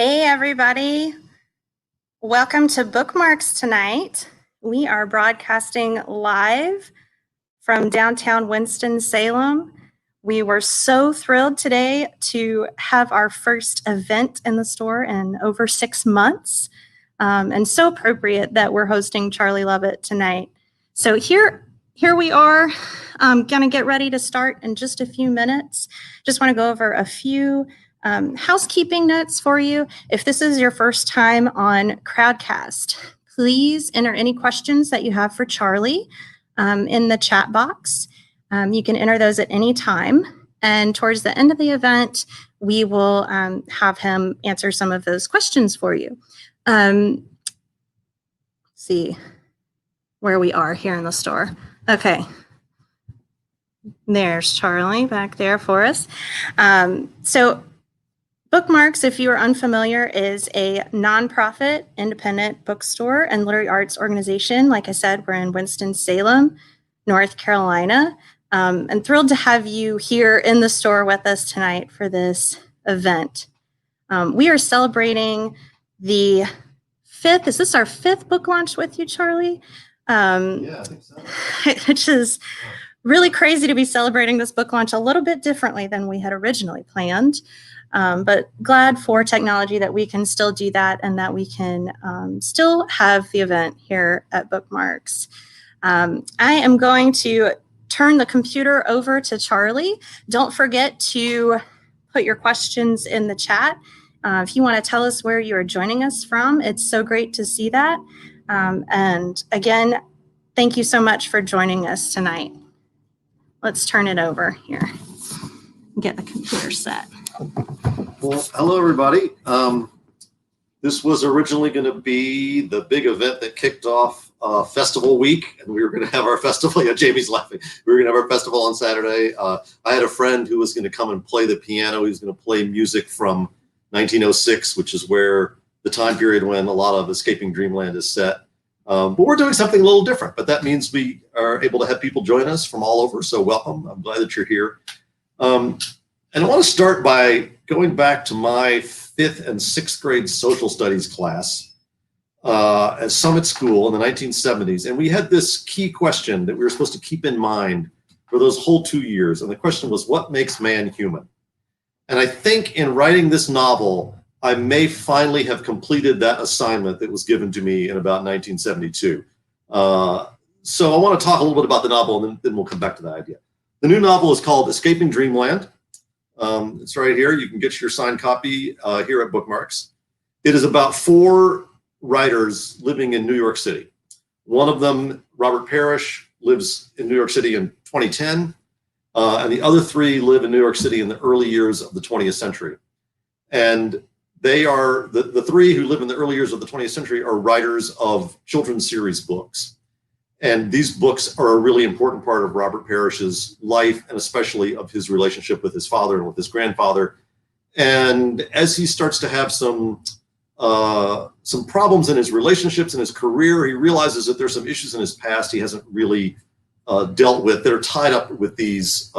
Hey, everybody. Welcome to Bookmarks tonight. We are broadcasting live from downtown Winston-Salem. We were so thrilled today to have our first event in the store in over 6 months, and so appropriate that we're hosting Charlie Lovett tonight. So here we are, going to get ready to start in just a few minutes. Just want to go over a few housekeeping notes for you. If this is your first time on Crowdcast, please enter any questions that you have for Charlie in the chat box. You can enter those at any time. And towards the end of the event, we will have him answer some of those questions for you. Let's see where we are here in the store. Okay. There's Charlie back there for us. So Bookmarks, if you are unfamiliar, is a nonprofit independent bookstore and literary arts organization. Like I said, we're in Winston-Salem, North Carolina. And thrilled to have you here in the store with us tonight for this event. We are celebrating the 5th. Is this our 5th book launch with you, Charlie? Yeah, I think so. Which is really crazy to be celebrating this book launch a little bit differently than we had originally planned. But glad for technology that we can still do that and that we can still have the event here at Bookmarks. I am going to turn the computer over to Charlie. Don't forget to put your questions in the chat. If you want to tell us where you are joining us from, it's so great to see that. And again, thank you so much for joining us tonight. Let's turn it over here. Get the computer set. Well, hello, everybody. This was originally going to be the big event that kicked off Festival Week, and we were going to have our festival. Yeah, Jamie's laughing. We were going to have our festival on Saturday. I had a friend who was going to come and play the piano. He was going to play music from 1906, which is where the time period when a lot of Escaping Dreamland is set. But we're doing something a little different, but that means we are able to have people join us from all over, so welcome. I'm glad that you're here. And I want to start by going back to my 5th and 6th grade social studies class at Summit School in the 1970s. And we had this key question that we were supposed to keep in mind for those whole 2 years. And the question was, what makes man human? And I think in writing this novel, I may finally have completed that assignment that was given to me in about 1972. So I want to talk a little bit about the novel, and then we'll come back to that idea. The new novel is called Escaping Dreamland. It's right here. You can get your signed copy here at Bookmarks. It is about 4 writers living in New York City. One of them, Robert Parrish, lives in New York City in 2010, and the other 3 live in New York City in the early years of the 20th century. And they are, the 3 who live in the early years of the 20th century are writers of children's series books. And these books are a really important part of Robert Parrish's life, and especially of his relationship with his father and with his grandfather. And as he starts to have some problems in his relationships and his career, he realizes that there's some issues in his past he hasn't really dealt with that are tied up with these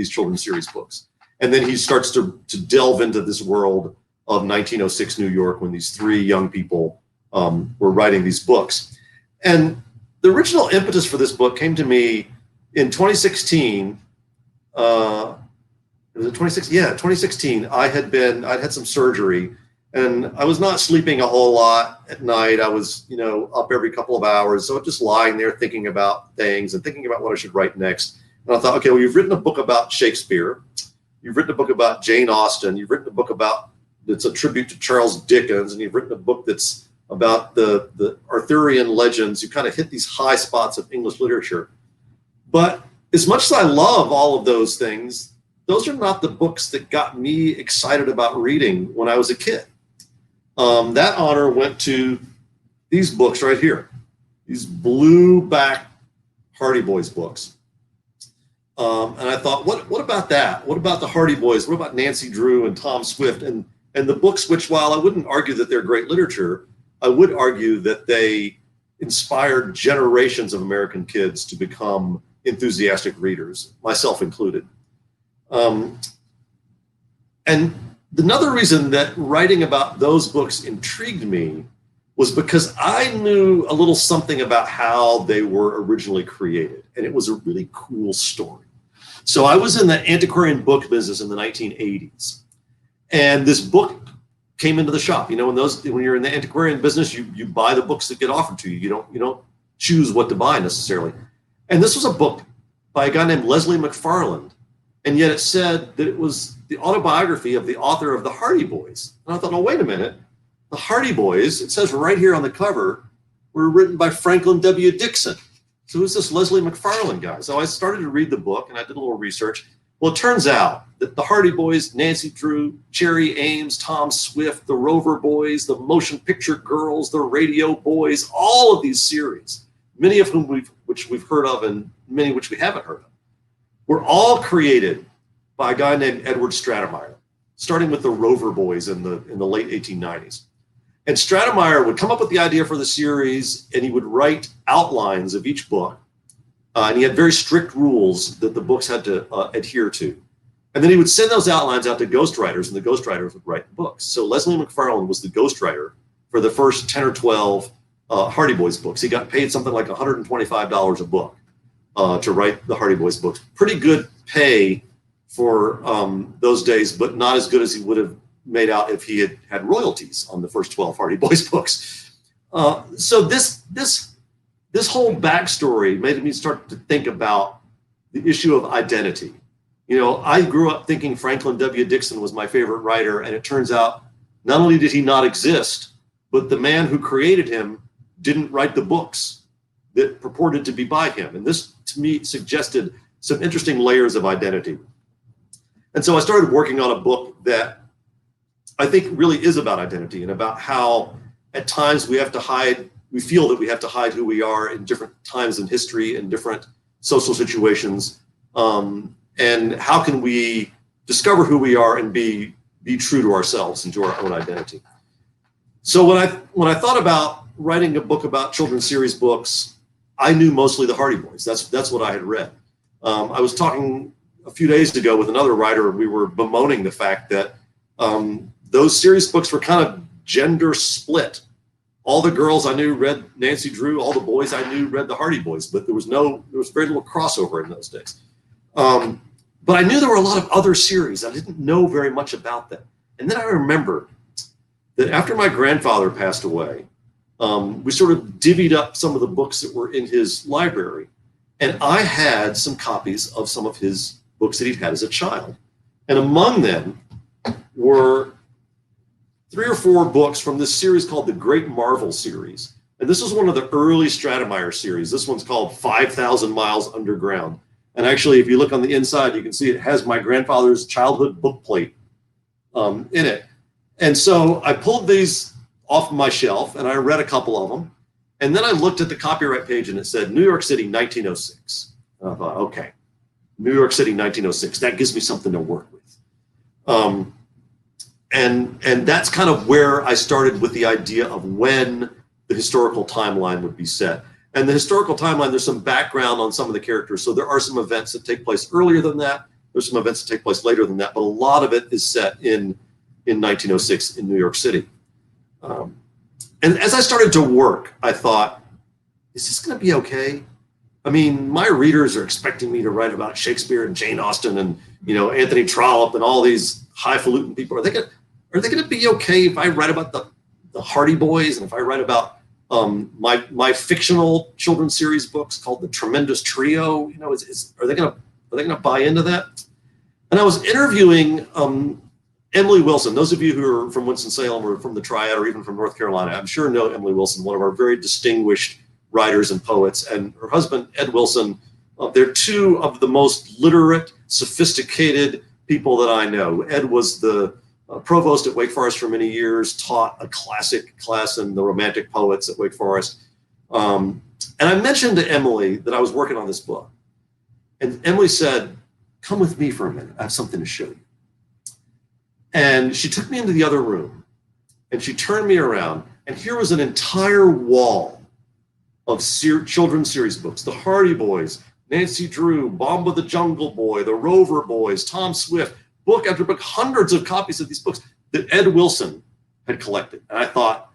children's series books. And then he starts to delve into this world of 1906 New York when these 3 young people were writing these books. And the original impetus for this book came to me in 2016. Was it 2016? Yeah, 2016. I'd had some surgery, and I was not sleeping a whole lot at night. I was, up every couple of hours. So I'm just lying there thinking about things and thinking about what I should write next. And I thought, okay, well, you've written a book about Shakespeare. You've written a book about Jane Austen. You've written a book that's a tribute to Charles Dickens, and you've written a book that's about the Arthurian legends. You kind of hit these high spots of English literature. But as much as I love all of those things, those are not the books that got me excited about reading when I was a kid. That honor went to these books right here, these blue-back Hardy Boys books. And I thought, what about that? What about the Hardy Boys? What about Nancy Drew and Tom Swift? And the books which, while I wouldn't argue that they're great literature, I would argue that they inspired generations of American kids to become enthusiastic readers, myself included. And Another reason that writing about those books intrigued me was because I knew a little something about how they were originally created, and it was a really cool story. So I was in the antiquarian book business in the 1980s, and this book came into the shop. You know, when you're in the antiquarian business, you buy the books that get offered to you. You don't choose what to buy necessarily. And this was a book by a guy named Leslie McFarland, and yet it said that it was the autobiography of the author of the Hardy Boys. And I thought, oh, wait a minute. The Hardy Boys, it says right here on the cover, were written by Franklin W. Dixon. So who's this Leslie McFarland guy? So I started to read the book and I did a little research. Well, it turns out that the Hardy Boys, Nancy Drew, Cherry Ames, Tom Swift, the Rover Boys, the Motion Picture Girls, the Radio Boys, all of these series, many of whom which we've heard of and many which we haven't heard of, were all created by a guy named Edward Stratemeyer, starting with the Rover Boys in the late 1890s. And Stratemeyer would come up with the idea for the series, and he would write outlines of each book. And he had very strict rules that the books had to adhere to. And then he would send those outlines out to ghostwriters, and the ghostwriters would write the books. So Leslie McFarland was the ghostwriter for the first 10 or 12 Hardy Boys books. He got paid something like $125 a book to write the Hardy Boys books. Pretty good pay for those days, but not as good as he would have made out if he had royalties on the first 12 Hardy Boys books. So this whole backstory made me start to think about the issue of identity. You know, I grew up thinking Franklin W. Dixon was my favorite writer, and it turns out not only did he not exist, but the man who created him didn't write the books that purported to be by him. And this, to me, suggested some interesting layers of identity. And so I started working on a book that I think really is about identity and about how at times we feel that we have to hide who we are in different times in history and different social situations. And how can we discover who we are and be true to ourselves and to our own identity. So when I thought about writing a book about children's series books, I knew mostly the Hardy Boys. That's what I had read. I was talking a few days ago with another writer, and we were bemoaning the fact that those series books were kind of gender split. All the girls I knew read Nancy Drew, all the boys I knew read the Hardy Boys, but there was very little crossover in those days. But I knew there were a lot of other series. I didn't know very much about them. And then I remembered that after my grandfather passed away, we sort of divvied up some of the books that were in his library. And I had some copies of some of his books that he'd had as a child. And among them were 3 or 4 books from this series called the Great Marvel series. And this was one of the early Stratemeyer series. This one's called 5,000 Miles Underground. And actually, if you look on the inside, you can see it has my grandfather's childhood book plate in it. And so I pulled these off my shelf and I read a couple of them. And then I looked at the copyright page and it said New York City, 1906. And I thought, okay, New York City, 1906. That gives me something to work with. And that's kind of where I started with the idea of when the historical timeline would be set. And the historical timeline, there's some background on some of the characters. So there are some events that take place earlier than that. There's some events that take place later than that. But a lot of it is set in 1906 in New York City. And as I started to work, I thought, is this going to be okay? I mean, my readers are expecting me to write about Shakespeare and Jane Austen and, Anthony Trollope and all these highfalutin people. Are they going to be okay if I write about the Hardy Boys and if I write about my fictional children's series books called The Tremendous Trio? Are they going to buy into that? And I was interviewing Emily Wilson. Those of you who are from Winston-Salem or from the Triad or even from North Carolina, I'm sure know Emily Wilson, one of our very distinguished writers and poets, and her husband, Ed Wilson. They're two of the most literate, sophisticated people that I know. Ed was the provost at Wake Forest for many years, taught a classic class in the Romantic poets at Wake Forest. And I mentioned to Emily that I was working on this book. And Emily said, come with me for a minute. I have something to show you. And she took me into the other room and she turned me around. And here was an entire wall of children's series books. The Hardy Boys, Nancy Drew, Bomba the Jungle Boy, the Rover Boys, Tom Swift, book after book, hundreds of copies of these books that Ed Wilson had collected. And I thought,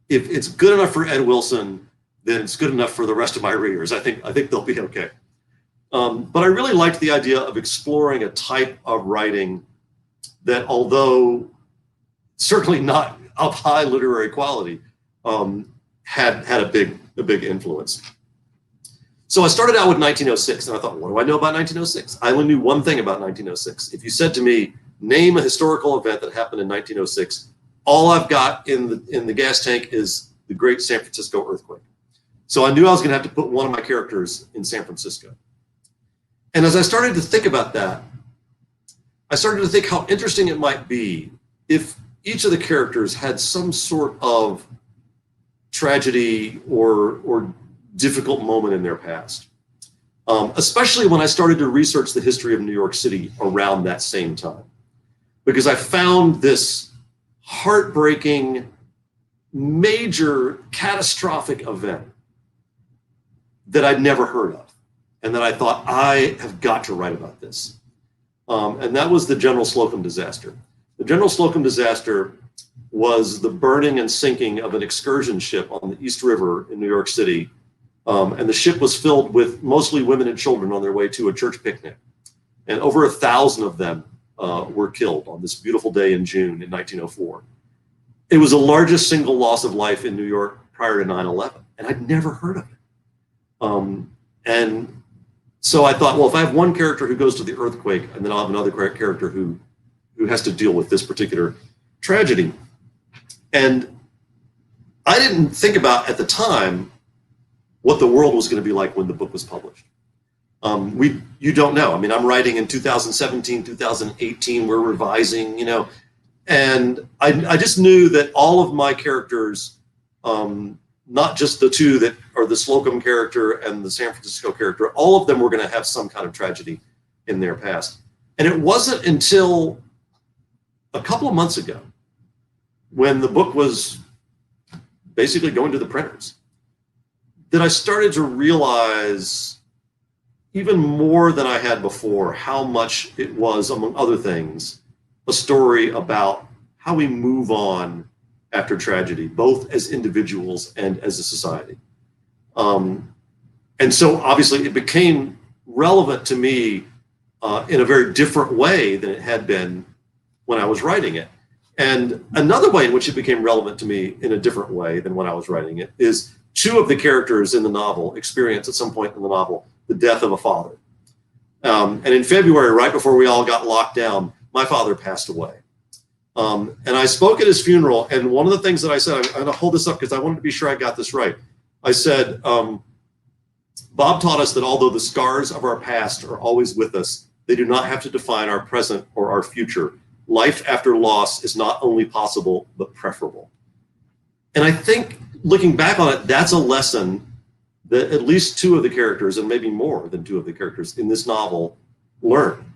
if it's good enough for Ed Wilson, then it's good enough for the rest of my readers. I think they'll be okay. But I really liked the idea of exploring a type of writing that, although certainly not of high literary quality, had a big influence. So I started out with 1906, and I thought, what do I know about 1906? I only knew one thing about 1906. If you said to me, name a historical event that happened in 1906, all I've got in the gas tank is the Great San Francisco earthquake. So I knew I was going to have to put one of my characters in San Francisco. And as I started to think about that, I started to think how interesting it might be if each of the characters had some sort of tragedy or difficult moment in their past. Especially when I started to research the history of New York City around that same time. Because I found this heartbreaking, major, catastrophic event that I'd never heard of, and that I thought, I have got to write about this. And that was the General Slocum disaster. The General Slocum disaster was the burning and sinking of an excursion ship on the East River in New York City. And the ship was filled with mostly women and children on their way to a church picnic. And over 1,000 of them were killed on this beautiful day in June in 1904. It was the largest single loss of life in New York prior to 9/11, and I'd never heard of it. And so I thought, well, if I have one character who goes to the earthquake, and then I'll have another character who has to deal with this particular tragedy. And I didn't think about at the time what the world was going to be like when the book was published. You don't know. I mean, I'm writing in 2017, 2018, we're revising, and I just knew that all of my characters, not just the two that are the Slocum character and the San Francisco character, all of them were going to have some kind of tragedy in their past. And it wasn't until a couple of months ago, when the book was basically going to the printers, that I started to realize, even more than I had before, how much it was, among other things, a story about how we move on after tragedy, both as individuals and as a society. And so obviously it became relevant to me in a very different way than it had been when I was writing it. And another way in which it became relevant to me in a different way than when I was writing it is two of the characters in the novel experience at some point in the novel the death of a father. And in February, right before we all got locked down, my father passed away. And I spoke at his funeral, and one of the things that I said, I'm going to hold this up because I wanted to be sure I got this right. I said, Bob taught us that although the scars of our past are always with us, they do not have to define our present or our future. Life after loss is not only possible, but preferable. And I think, looking back on it, that's a lesson that at least two of the characters, and maybe more than two of the characters in this novel, learn,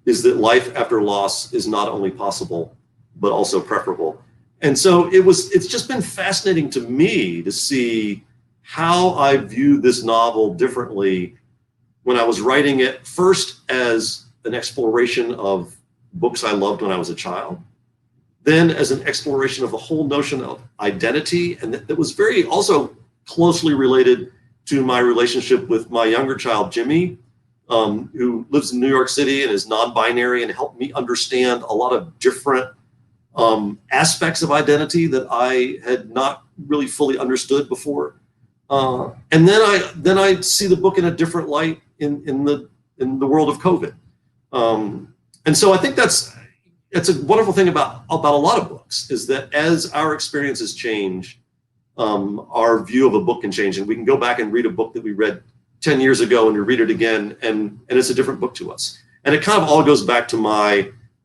is that life after loss is not only possible, but also preferable. And so it's just been fascinating to me to see how I view this novel differently when I was writing it, first as an exploration of books I loved when I was a child, then as an exploration of the whole notion of identity, and that was very also closely related to my relationship with my younger child, Jimmy, who lives in New York City and is non-binary, and helped me understand a lot of different aspects of identity that I had not really fully understood before. And then I see the book in a different light in the world of COVID. And so I think that's a wonderful thing about a lot of books, is that as our experiences change, our view of a book can change, and we can go back and read a book that we read 10 years ago and we read it again, and it's a different book to us. And it kind of all goes back to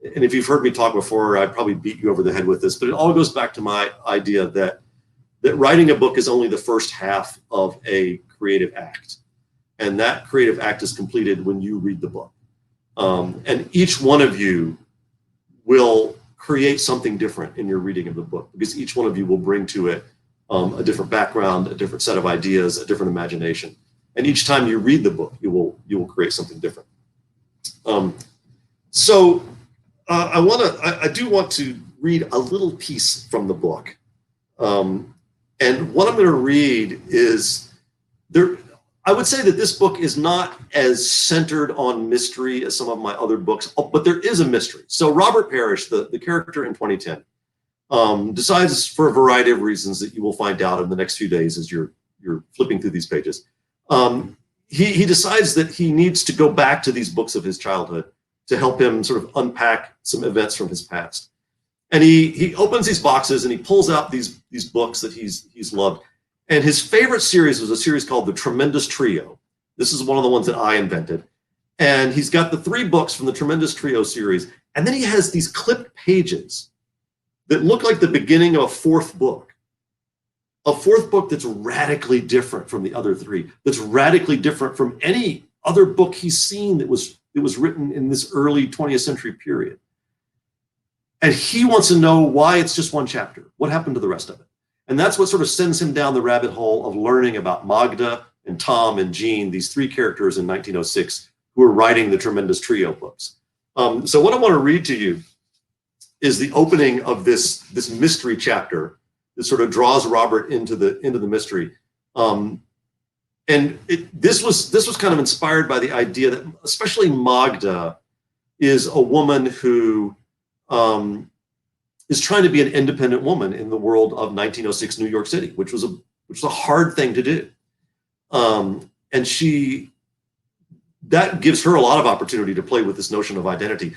and if you've heard me talk before, I'd probably beat you over the head with this, but it all goes back to my idea that writing a book is only the first half of a creative act. And that creative act is completed when you read the book. And each one of you will create something different in your reading of the book, because each one of you will bring to it a different background, a different set of ideas, a different imagination. And each time you read the book, you will create something different. So I do want to read a little piece from the book. And what I'm going to read is there. I would say that this book is not as centered on mystery as some of my other books, but there is a mystery. So Robert Parrish, the character in 2010, decides for a variety of reasons that you will find out in the next few days as you're flipping through these pages. He decides that he needs to go back to these books of his childhood to help him sort of unpack some events from his past. And he opens these boxes and he pulls out these books that he's loved. And his favorite series was a series called The Tremendous Trio. This is one of the ones that I invented. And he's got the 3 books from the Tremendous Trio series. And then he has these clipped pages that look like the beginning of a 4th book. A 4th book that's radically different from the other 3, that's radically different from any other book he's seen that was written in this early 20th century period. And he wants to know why it's just one chapter. What happened to the rest of it? And that's what sort of sends him down the rabbit hole of learning about Magda and Tom and Jean, these 3 characters in 1906 who are writing the Tremendous Trio books. So what I want to read to you is the opening of this mystery chapter that sort of draws Robert into the mystery. And this was kind of inspired by the idea that especially Magda is a woman who is trying to be an independent woman in the world of 1906 New York City, which was a hard thing to do. And that gives her a lot of opportunity to play with this notion of identity.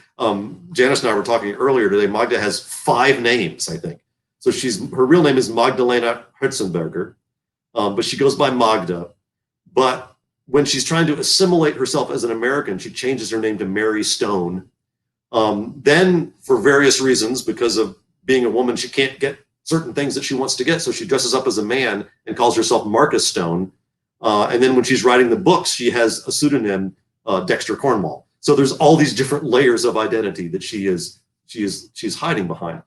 Janice and I were talking earlier today. Magda has 5 names, I think. So her real name is Magdalena Herzenberger, but she goes by Magda. But when she's trying to assimilate herself as an American, she changes her name to Mary Stone. Then, for various reasons, because of being a woman, she can't get certain things that she wants to get, so she dresses up as a man and calls herself Marcus Stone. And then when she's writing the books, she has a pseudonym, Dexter Cornwall. So there's all these different layers of identity that she's hiding behind.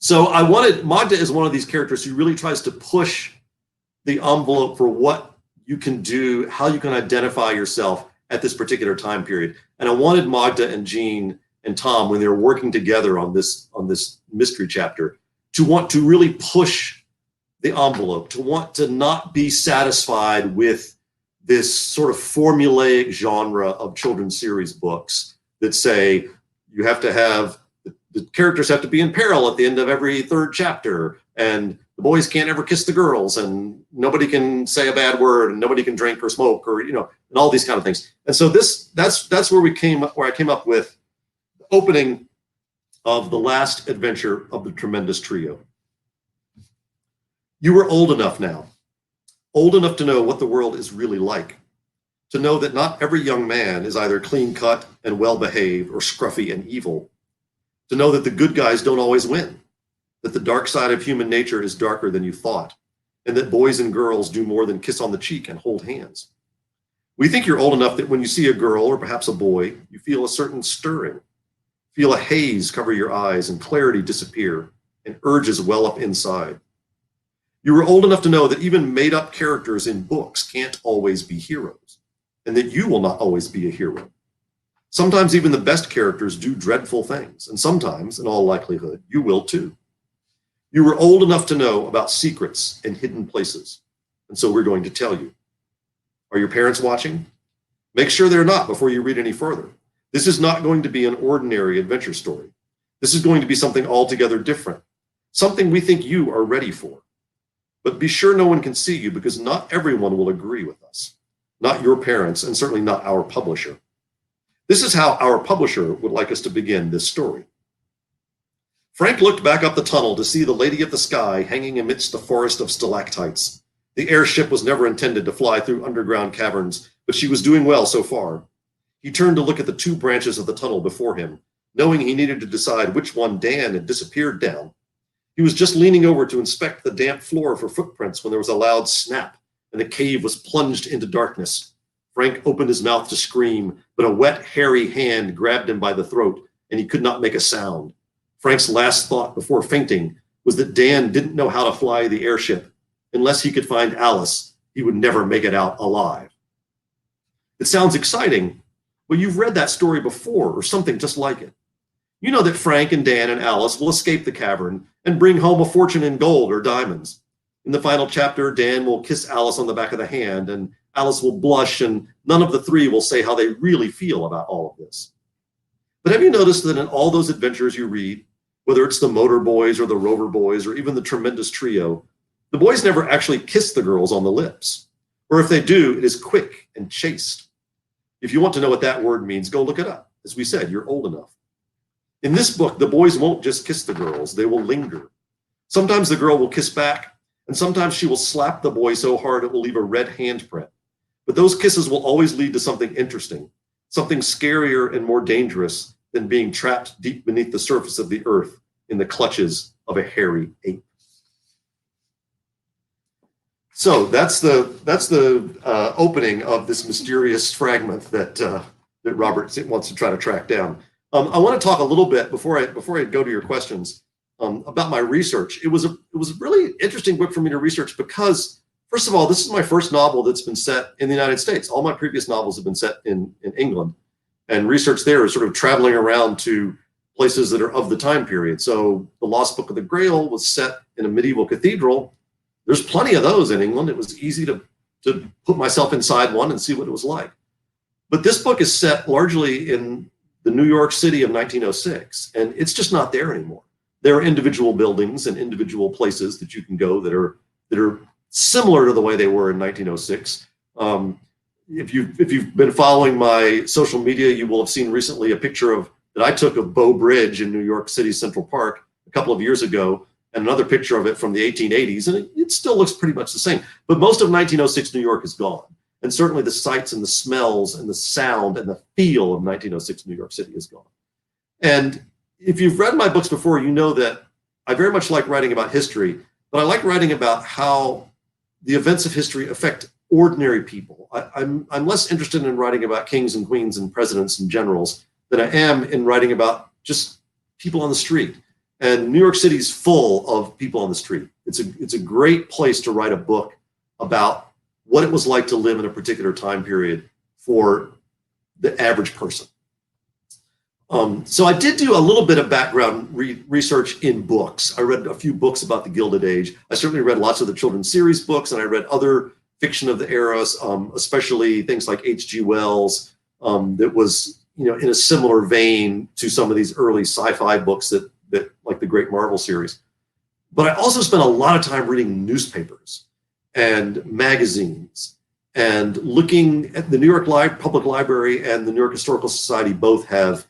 So Magda is one of these characters who really tries to push the envelope for what you can do, how you can identify yourself at this particular time period. And I wanted Magda and Jean and Tom, when they were working together on this mystery chapter, to want to really push the envelope, to want to not be satisfied with this sort of formulaic genre of children's series books that say you have to have the characters have to be in peril at the end of every 3rd chapter, and the boys can't ever kiss the girls, and nobody can say a bad word, and nobody can drink or smoke, or and all these kind of things. And so that's where I came up with the opening of the last adventure of the Tremendous Trio. You are old enough now, old enough to know what the world is really like, to know that not every young man is either clean-cut and well-behaved or scruffy and evil, to know that the good guys don't always win, that the dark side of human nature is darker than you thought, and that boys and girls do more than kiss on the cheek and hold hands. We think you're old enough that when you see a girl or perhaps a boy, you feel a certain stirring, feel a haze cover your eyes and clarity disappear, and urges well up inside. You are old enough to know that even made-up characters in books can't always be heroes, and that you will not always be a hero. Sometimes even the best characters do dreadful things, and sometimes, in all likelihood, you will too. You were old enough to know about secrets and hidden places, and so we're going to tell you. Are your parents watching? Make sure they're not before you read any further. This is not going to be an ordinary adventure story. This is going to be something altogether different, something we think you are ready for. But be sure no one can see you, because not everyone will agree with us, not your parents, and certainly not our publisher. This is how our publisher would like us to begin this story. Frank looked back up the tunnel to see the Lady of the Sky hanging amidst the forest of stalactites. The airship was never intended to fly through underground caverns, but she was doing well so far. He turned to look at the 2 branches of the tunnel before him, knowing he needed to decide which one Dan had disappeared down. He was just leaning over to inspect the damp floor for footprints when there was a loud snap, and the cave was plunged into darkness. Frank opened his mouth to scream, but a wet, hairy hand grabbed him by the throat, and he could not make a sound. Frank's last thought before fainting was that Dan didn't know how to fly the airship. Unless he could find Alice, he would never make it out alive. It sounds exciting, Well, you've read that story before or something just like it. You know that Frank and Dan and Alice will escape the cavern and bring home a fortune in gold or diamonds. In the final chapter, Dan will kiss Alice on the back of the hand, and Alice will blush, and none of the three will say how they really feel about all of this. But have you noticed that in all those adventures you read, whether it's the Motor Boys or the Rover Boys or even the Tremendous Trio, the boys never actually kiss the girls on the lips. Or if they do, it is quick and chaste. If you want to know what that word means, go look it up. As we said, you're old enough. In this book, the boys won't just kiss the girls, they will linger. Sometimes the girl will kiss back, and sometimes she will slap the boy so hard it will leave a red handprint. But those kisses will always lead to something interesting, something scarier and more dangerous than being trapped deep beneath the surface of the earth in the clutches of a hairy ape. So that's the opening of this mysterious fragment that Robert wants to try to track down. I want to talk a little bit before I go to your questions about my research. It was a really interesting book for me to research because, first of all, this is my first novel that's been set in the United States. All my previous novels have been set in England, and research there is sort of traveling around to places that are of the time period. So The Lost Book of the Grail was set in a medieval cathedral. There's plenty of those in England. It was easy to put myself inside one and see what it was like. But this book is set largely in the New York City of 1906, and it's just not there anymore. There are individual buildings and individual places that you can go that are similar to the way they were in 1906. If you've been following my social media, you will have seen recently a picture that I took of Bow Bridge in New York City Central Park a couple of years ago, and another picture of it from the 1880s, and it still looks pretty much the same. But most of 1906 New York is gone. And certainly the sights and the smells and the sound and the feel of 1906 New York City is gone. And if you've read my books before, you know that I very much like writing about history, but I like writing about how the events of history affect ordinary people. I'm less interested in writing about kings and queens and presidents and generals than I am in writing about just people on the street. And New York City is full of people on the street. It's a great place to write a book about what it was like to live in a particular time period for the average person. So I did do a little bit of background research in books. I read a few books about the Gilded Age. I certainly read lots of the children's series books, and I read other fiction of the eras, especially things like H.G. Wells, that was, in a similar vein to some of these early sci-fi books that like the Great Marvel series. But I also spent a lot of time reading newspapers and magazines and looking at the New York Public Library and the New York Historical Society. Both have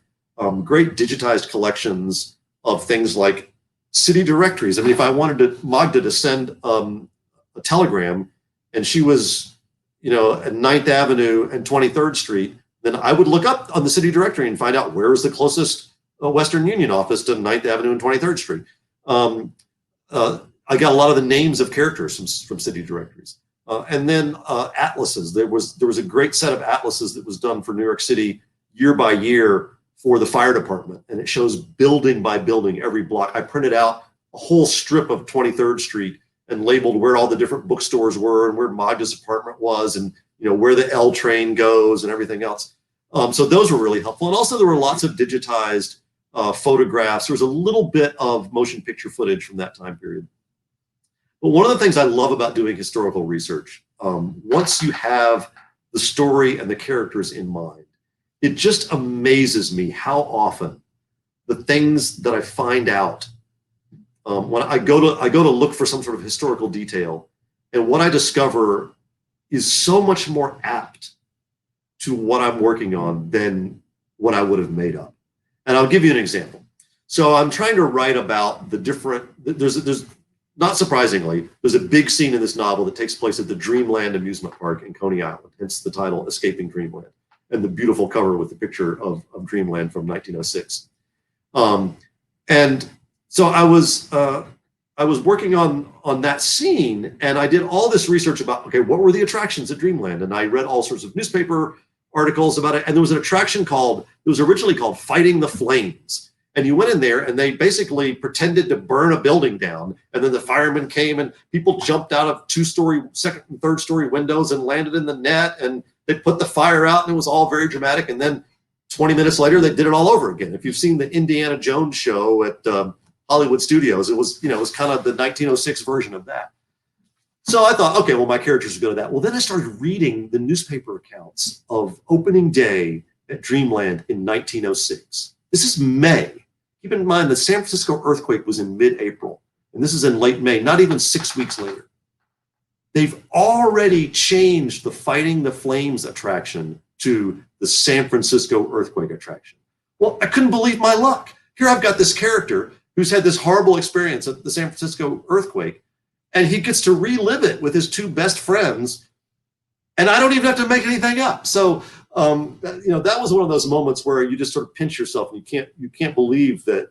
great digitized collections of things like city directories. I mean, if I wanted Magda to send a telegram and she was, at 9th Avenue and 23rd Street, then I would look up on the city directory and find out where is the closest Western Union office to 9th Avenue and 23rd Street. I got a lot of the names of characters from city directories. And then atlases. There was a great set of atlases that was done for New York City year by year for the fire department. And it shows building by building every block. I printed out a whole strip of 23rd Street and labeled where all the different bookstores were and where Magda's apartment was and where the L train goes and everything else. So those were really helpful. And also there were lots of digitized photographs. There was a little bit of motion picture footage from that time period. But one of the things I love about doing historical research, once you have the story and the characters in mind, it just amazes me how often the things that I find out when I go to look for some sort of historical detail, and what I discover is so much more apt to what I'm working on than what I would have made up. And I'll give you an example. So I'm trying to write about the different, there's not surprisingly, there's a big scene in this novel that takes place at the Dreamland amusement park in Coney Island, hence the title Escaping Dreamland, and the beautiful cover with the picture of Dreamland from 1906. And so I was working on that scene, and I did all this research about, okay, what were the attractions at Dreamland? And I read all sorts of newspaper articles about it. And there was an attraction it was originally called Fighting the Flames. And you went in there and they basically pretended to burn a building down. And then the firemen came and people jumped out of 2-story, second and third story windows and landed in the net. And they put the fire out and it was all very dramatic. And then 20 minutes later, they did it all over again. If you've seen the Indiana Jones show at Hollywood Studios, it was kind of the 1906 version of that. So I thought, okay, well, my characters are good at that. Well, then I started reading the newspaper accounts of opening day at Dreamland in 1906. This is May. Keep in mind the San Francisco earthquake was in mid-April, and this is in late May, not even 6 weeks later. They've already changed the Fighting the Flames attraction to the San Francisco earthquake attraction. Well, I couldn't believe my luck. Here I've got this character who's had this horrible experience at the San Francisco earthquake, and he gets to relive it with his two best friends, and I don't even have to make anything up. So, that was one of those moments where you just sort of pinch yourself, and you can't believe that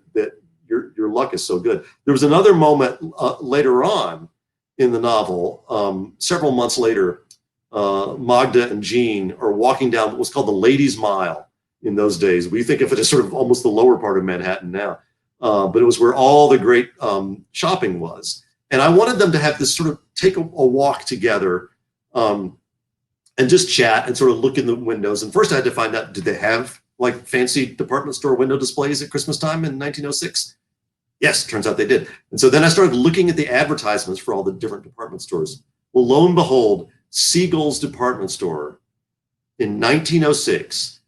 your luck is so good. There was another moment later on in the novel, several months later. Magda and Jean are walking down what was called the Ladies' Mile in those days. We think of it as sort of almost the lower part of Manhattan now, but it was where all the great shopping was. And I wanted them to have this sort of take a walk together and just chat and sort of look in the windows. And first I had to find out, did they have like fancy department store window displays at Christmas time in 1906? Yes, turns out they did. And so then I started looking at the advertisements for all the different department stores. Well, lo and behold, Siegel's department store in 1906,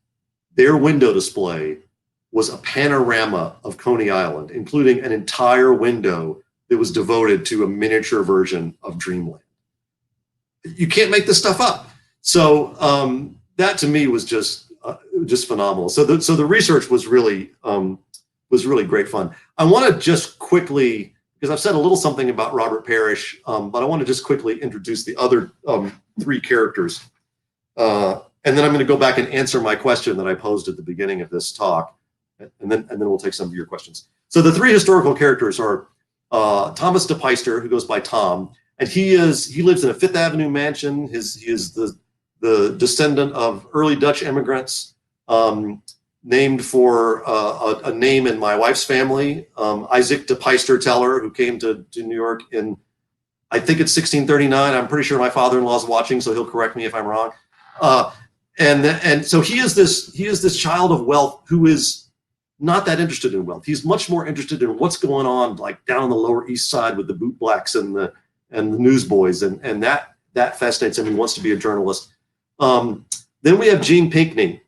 their window display was a panorama of Coney Island, including an entire window that was devoted to a miniature version of Dreamland. You can't make this stuff up. So that to me was just phenomenal. So the research was really great fun. I want to just quickly, because I've said a little something about Robert Parrish, but I want to just quickly introduce the other three characters. And then I'm going to go back and answer my question that I posed at the beginning of this talk, and then we'll take some of your questions. So the three historical characters are Thomas de Peyster, who goes by Tom, and he lives in a Fifth Avenue mansion. He is the descendant of early Dutch immigrants, named for a name in my wife's family, Isaac de Peyster Teller, who came to New York in, I think it's 1639. I'm pretty sure my father-in-law is watching, so he'll correct me if I'm wrong. And so he is this child of wealth who is not that interested in wealth. He's much more interested in what's going on, like down on the Lower East Side with the bootblacks and the newsboys, and that fascinates him. He wants to be a journalist. Then we have Gene Pinkney,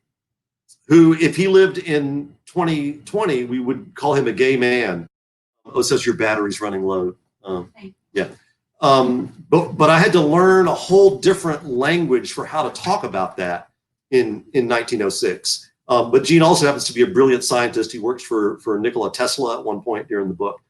who, if he lived in 2020, we would call him a gay man. Oh, it says your battery's running low. Yeah. But I had to learn a whole different language for how to talk about that in 1906. But Gene also happens to be a brilliant scientist. He works for Nikola Tesla at one point during the book.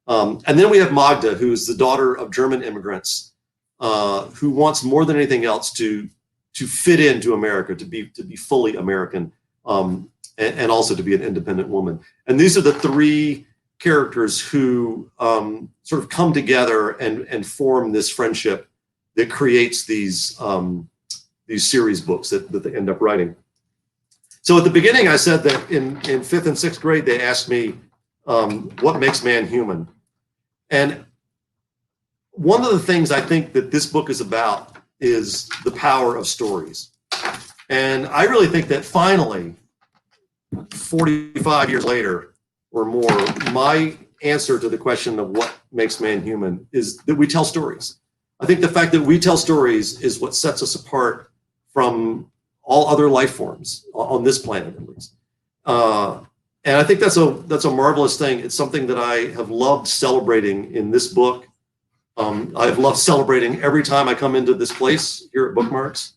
And then we have Magda, who is the daughter of German immigrants, who wants more than anything else to fit into America, to be fully American, and also to be an independent woman. And these are the three characters who sort of come together and form this friendship that creates these series books that they end up writing. So at the beginning, I said that in fifth and sixth grade, they asked me, what makes man human? And one of the things I think that this book is about is the power of stories. And I really think that finally, 45 years later or more, my answer to the question of what makes man human is that we tell stories. I think the fact that we tell stories is what sets us apart from all other life forms on this planet, at least. And I think that's a marvelous thing. It's something that I have loved celebrating in this book. I've loved celebrating every time I come into this place here at Bookmarks.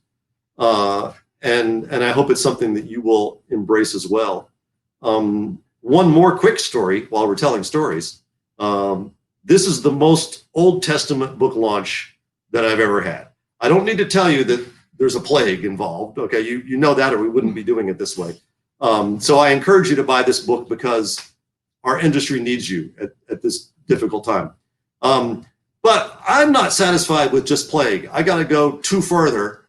And I hope it's something that you will embrace as well. One more quick story while we're telling stories. This is the most Old Testament book launch that I've ever had. I don't need to tell you that there's a plague involved. Okay, you know that, or we wouldn't be doing it this way. So I encourage you to buy this book because our industry needs you at this difficult time. But I'm not satisfied with just plague. I got to go two further.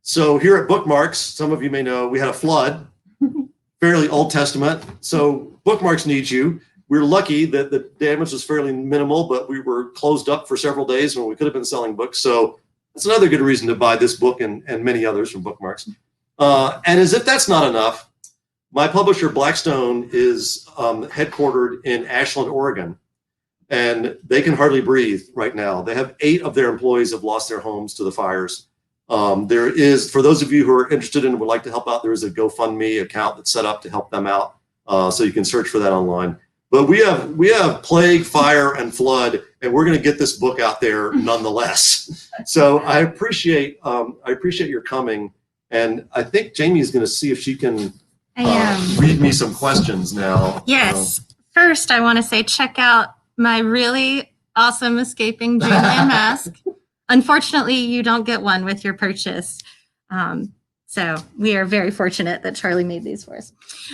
So here at Bookmarks, some of you may know, we had a flood, fairly Old Testament. So Bookmarks needs you. We're lucky that the damage was fairly minimal, but we were closed up for several days when we could have been selling books. So that's another good reason to buy this book and many others from Bookmarks. And as if that's not enough, My publisher, Blackstone, is headquartered in Ashland, Oregon, and they can hardly breathe right now. They have 8 of their employees have lost their homes to the fires. There is, for those of you who are interested and would like to help out, there is a GoFundMe account that's set up to help them out. So you can search for that online. But we have plague, fire, and flood, and we're going to get this book out there nonetheless. So I appreciate your coming, and I think Jamie is going to see if she can read me some questions now. Yes. First, I want to say check out my really awesome Escaping Dreamland mask. Unfortunately, you don't get one with your purchase. So we are very fortunate that Charlie made these for us.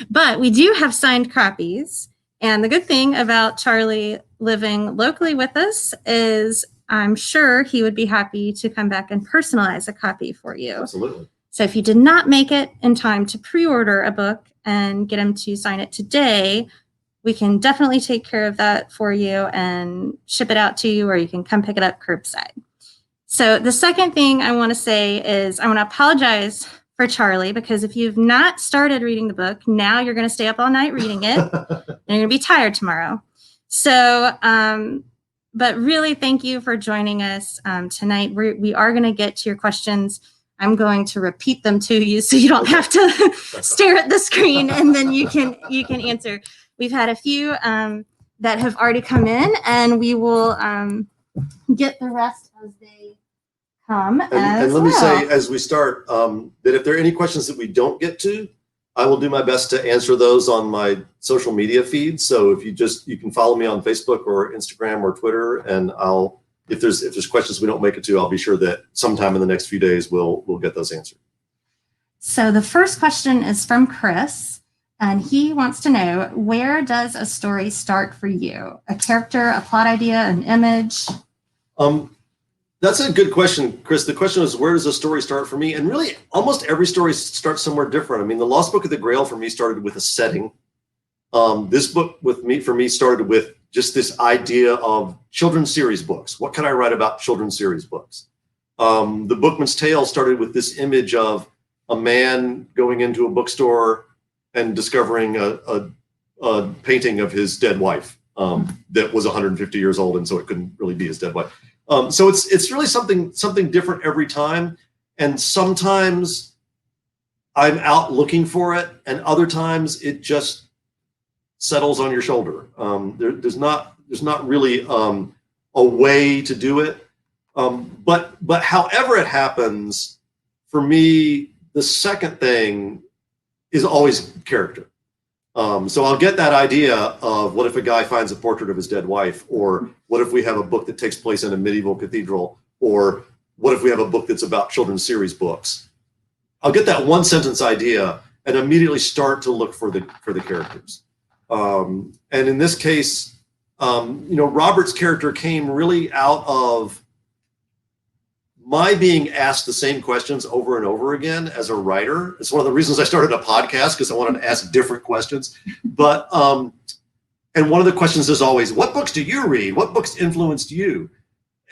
But we do have signed copies. And the good thing about Charlie living locally with us is I'm sure he would be happy to come back and personalize a copy for you. Absolutely. So if you did not make it in time to pre-order a book and get him to sign it today, we can definitely take care of that for you and ship it out to you, or you can come pick it up curbside. So the second thing I want to say is I want to apologize for Charlie, because if you've not started reading the book, now you're going to stay up all night reading it and you're going to be tired tomorrow. So, but really thank you for joining us tonight. We are going to get to your questions. I'm going to repeat them to you so you don't have to stare at the screen, and then you can answer. We've had a few that have already come in, and we will get the rest as they come. And let me say, as we start, that if there are any questions that we don't get to, I will do my best to answer those on my social media feed. So if you can follow me on Facebook or Instagram or Twitter, and if there's questions we don't make it to, I'll be sure that sometime in the next few days we'll get those answered. So the first question is from Chris, and he wants to know, where does a story start for you? A character, a plot idea, an image? That's a good question, Chris. The question is, where does a story start for me? And really, almost every story starts somewhere different. I mean, The Lost Book of the Grail for me started with a setting. This book for me started with just this idea of children's series books. What can I write about children's series books? The Bookman's Tale started with this image of a man going into a bookstore and discovering a painting of his dead wife that was 150 years old, and so it couldn't really be his dead wife. So it's really something different every time, and sometimes I'm out looking for it, and other times it just settles on your shoulder. There's not really a way to do it, but however it happens, for me, the second thing is always character. So I'll get that idea of, what if a guy finds a portrait of his dead wife, or what if we have a book that takes place in a medieval cathedral, or what if we have a book that's about children's series books. I'll get that one sentence idea and immediately start to look for the characters. And in this case, Robert's character came really out of my being asked the same questions over and over again as a writer. It's one of the reasons I started a podcast, because I wanted to ask different questions. But and one of the questions is always, what books do you read? What books influenced you?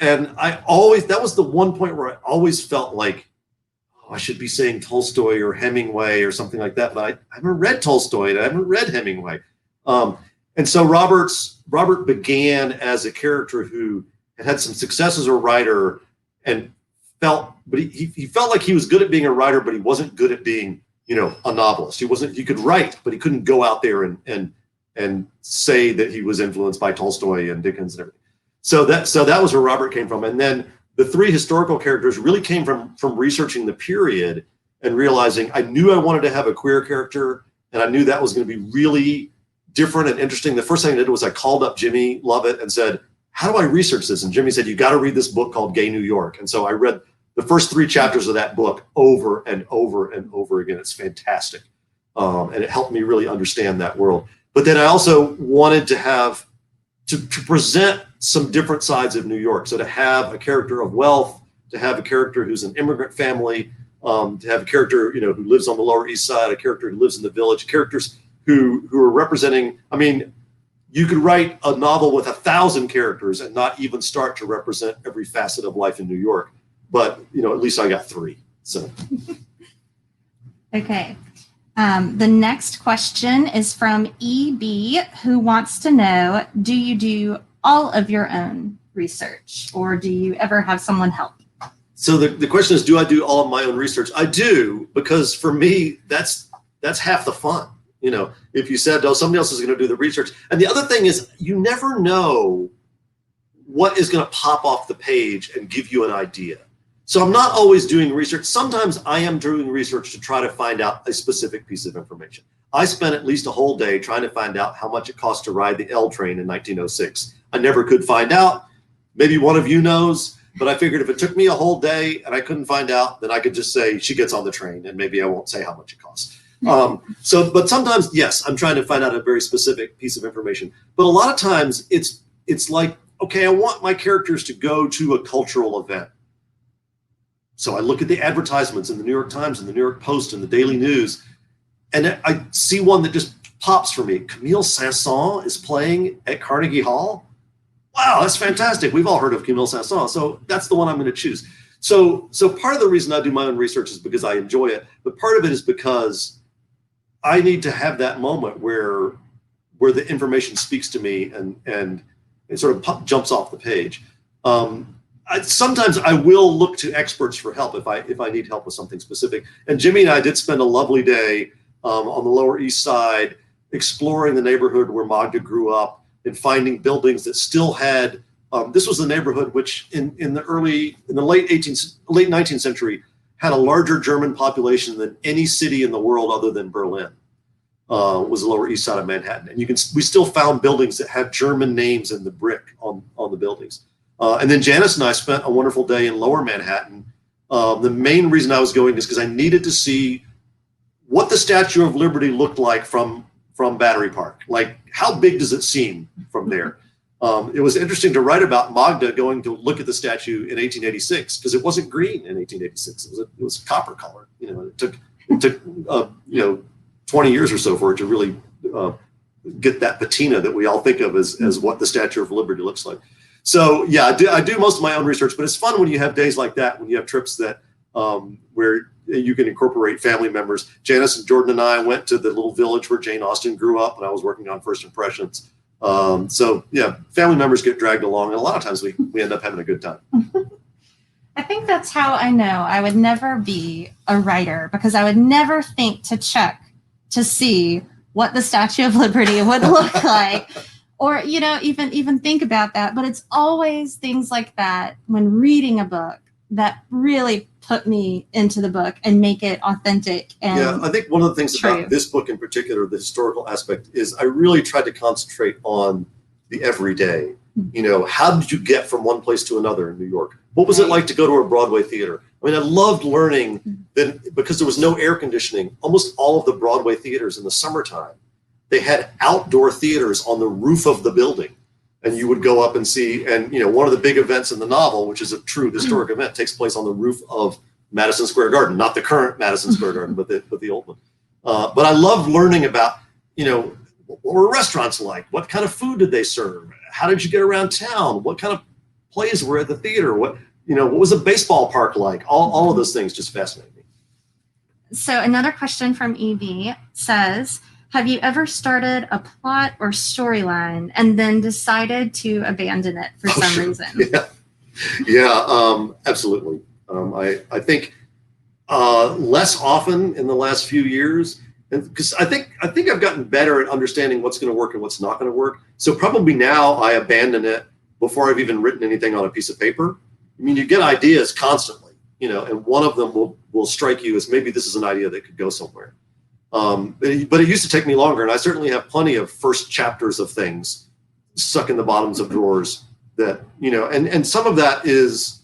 And that was the one point where I always felt like, I should be saying Tolstoy or Hemingway or something like that, but I haven't read Tolstoy and I haven't read Hemingway. And so Robert began as a character who had some success as a writer, and he felt like he was good at being a writer, but he wasn't good at being, a novelist. He could write, but he couldn't go out there and say that he was influenced by Tolstoy and Dickens and everything. So that was where Robert came from. And then the 3 historical characters really came from researching the period and realizing I knew I wanted to have a queer character, and I knew that was going to be really different and interesting. The first thing I did was I called up Jimmy Lovett and said, how do I research this? And Jimmy said, you got to read this book called Gay New York. And so I read the first 3 chapters of that book over and over and over again. It's fantastic. And it helped me really understand that world. But then I also wanted to present some different sides of New York. So to have a character of wealth, to have a character who's an immigrant family, to have a character, who lives on the Lower East Side, a character who lives in the Village, characters who are representing, you could write a novel with 1,000 characters and not even start to represent every facet of life in New York. But, at least I got 3. So. Okay. The next question is from EB, who wants to know, do you do all of your own research, or do you ever have someone help? So the question is, do I do all of my own research? I do, because for me, that's half the fun. If you said, oh, somebody else is going to do the research. And the other thing is, you never know what is going to pop off the page and give you an idea. So I'm not always doing research. Sometimes I am doing research to try to find out a specific piece of information. I spent at least a whole day trying to find out how much it cost to ride the L train in 1906. I never could find out. Maybe one of you knows. But I figured if it took me a whole day and I couldn't find out, then I could just say she gets on the train, and maybe I won't say how much it costs. But sometimes, yes, I'm trying to find out a very specific piece of information. But a lot of times it's like, okay, I want my characters to go to a cultural event. So I look at the advertisements in the New York Times and the New York Post and the Daily News, and I see one that just pops for me. Camille Saint-Saëns is playing at Carnegie Hall. Wow, that's fantastic. We've all heard of Camille Saint-Saëns, so that's the one I'm going to choose. So part of the reason I do my own research is because I enjoy it, but part of it is because I need to have that moment where the information speaks to me and it sort of jumps off the page. Sometimes I will look to experts for help if I need help with something specific. And Jimmy and I did spend a lovely day on the Lower East Side exploring the neighborhood where Magda grew up, and finding buildings that still had, this was the neighborhood which in the late 19th century had a larger German population than any city in the world other than Berlin, was the Lower East Side of Manhattan. And we still found buildings that have German names in the brick on the buildings. And then Janice and I spent a wonderful day in Lower Manhattan. The main reason I was going is because I needed to see what the Statue of Liberty looked like from Battery Park. Like, how big does it seem from there? It was interesting to write about Magda going to look at the statue in 1886 because it wasn't green in 1886. It was copper colored. It took 20 years or so for it to really get that patina that we all think of as what the Statue of Liberty looks like. So yeah, I do most of my own research, but it's fun when you have days like that, when you have trips that where you can incorporate family members. Janice and Jordan and I went to the little village where Jane Austen grew up, and I was working on First Impressions. So yeah, family members get dragged along, and a lot of times we end up having a good time. I think that's how I know I would never be a writer, because I would never think to check to see what the Statue of Liberty would look like, or even think about that. But it's always things like that when reading a book that really put me into the book and make it authentic. And yeah, I think one of the things about this book in particular, the historical aspect, is I really tried to concentrate on the everyday. How did you get from one place to another in New York? What was it like to go to a Broadway theater? I mean, I loved learning that because there was no air conditioning, almost all of the Broadway theaters in the summertime, they had outdoor theaters on the roof of the building. And you would go up and see, and one of the big events in the novel, which is a true historic event, takes place on the roof of Madison Square Garden, not the current Madison Square Garden, but the old one. But I loved learning about, what were restaurants like? What kind of food did they serve? How did you get around town? What kind of plays were at the theater? What was a baseball park like? All of those things just fascinate me. So another question from EV says, have you ever started a plot or storyline and then decided to abandon it for some reason? Yeah, absolutely. I think less often in the last few years, because I think I've gotten better at understanding what's going to work and what's not going to work. So probably now I abandon it before I've even written anything on a piece of paper. I mean, you get ideas constantly, and one of them will strike you as maybe this is an idea that could go somewhere. But it used to take me longer, and I certainly have plenty of first chapters of things stuck in the bottoms of drawers that, and some of that is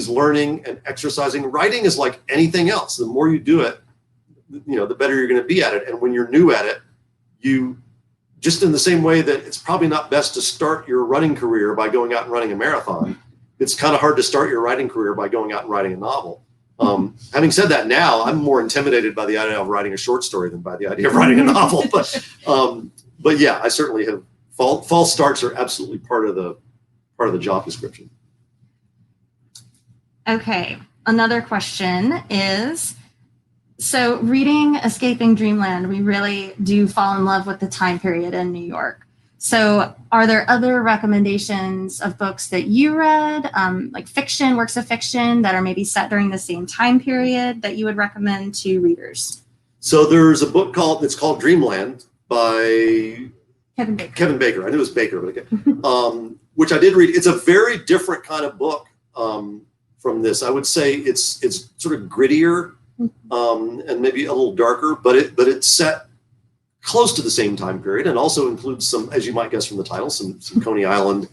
learning and exercising. Writing is like anything else. The more you do it, the better you're going to be at it. And when you're new at it, you just in the same way that it's probably not best to start your running career by going out and running a marathon. It's kind of hard to start your writing career by going out and writing a novel. Having said that, now I'm more intimidated by the idea of writing a short story than by the idea of writing a novel. But yeah, I certainly have. False starts are absolutely part of the job description. Okay, another question is, So reading Escaping Dreamland, we really do fall in love with the time period in New York. So are there other recommendations of books that you read, like fiction, works of fiction that are maybe set during the same time period that you would recommend to readers? So there's a book it's called Dreamland by Kevin Bacon. Kevin Baker. I knew it was Baker, but okay. Which I did read. It's a very different kind of book from this. I would say it's sort of grittier and maybe a little darker, but it's set close to the same time period, and also includes some, as you might guess from the title, some Coney Island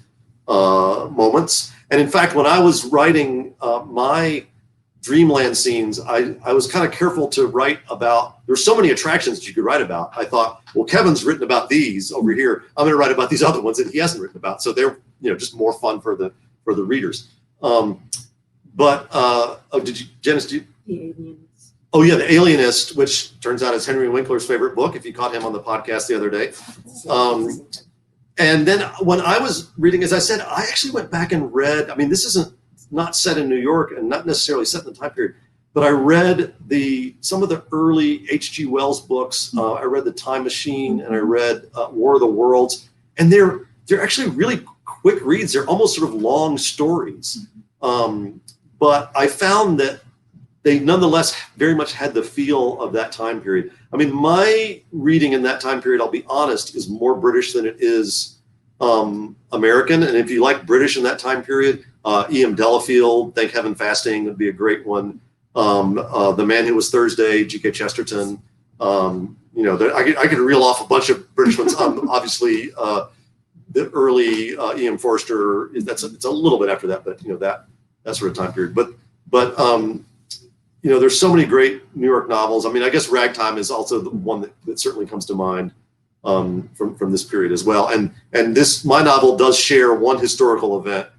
moments. And in fact, when I was writing my Dreamland scenes, I was kind of careful to write about, there's so many attractions that you could write about. I thought, well, Kevin's written about these over here. I'm going to write about these other ones that he hasn't written about. So they're, just more fun for the readers. Janice, The Alienist. Oh yeah, The Alienist, which turns out is Henry Winkler's favorite book, if you caught him on the podcast the other day. And then when I was reading, as I said, I actually went back and read, this isn't not set in New York and not necessarily set in the time period, but I read some of the early H.G. Wells books. I read The Time Machine, and I read War of the Worlds, and they're actually really quick reads. They're almost sort of long stories. But I found that they nonetheless very much had the feel of that time period. My reading in that time period, I'll be honest, is more British than it is American. And if you like British in that time period, E.M. Delafield, Thank Heaven Fasting would be a great one. The Man Who Was Thursday, G.K. Chesterton. I could reel off a bunch of British ones. Obviously, the early E.M. Forster, it's a little bit after that, but that sort of time period. But there's so many great New York novels. I guess Ragtime is also the one that certainly comes to mind from this period as well. And my novel does share one historical event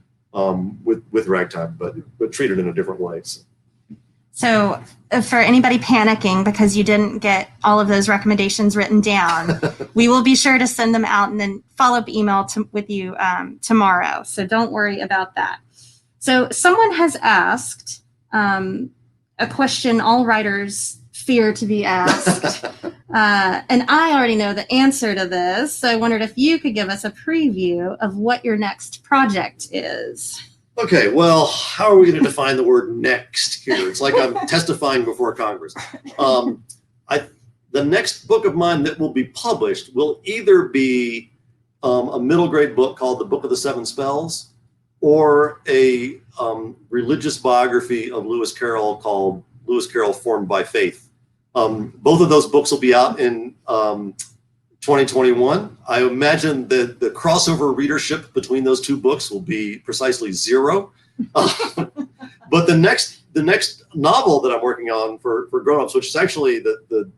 with Ragtime, but treated in a different way. So for anybody panicking because you didn't get all of those recommendations written down, we will be sure to send them out and then follow-up email with you tomorrow. So don't worry about that. So someone has asked a question all writers fear to be asked. And I already know the answer to this. So I wondered if you could give us a preview of what your next project is. Okay, well, how are we going to define the word next here? It's like I'm testifying before Congress. The next book of mine that will be published will either be a middle grade book called The Book of the Seven Spells, or a religious biography of Lewis Carroll called Lewis Carroll Formed by Faith. Both of those books will be out in 2021. I imagine that the crossover readership between those two books will be precisely 0. But the next novel that I'm working on for grown-ups, which is actually the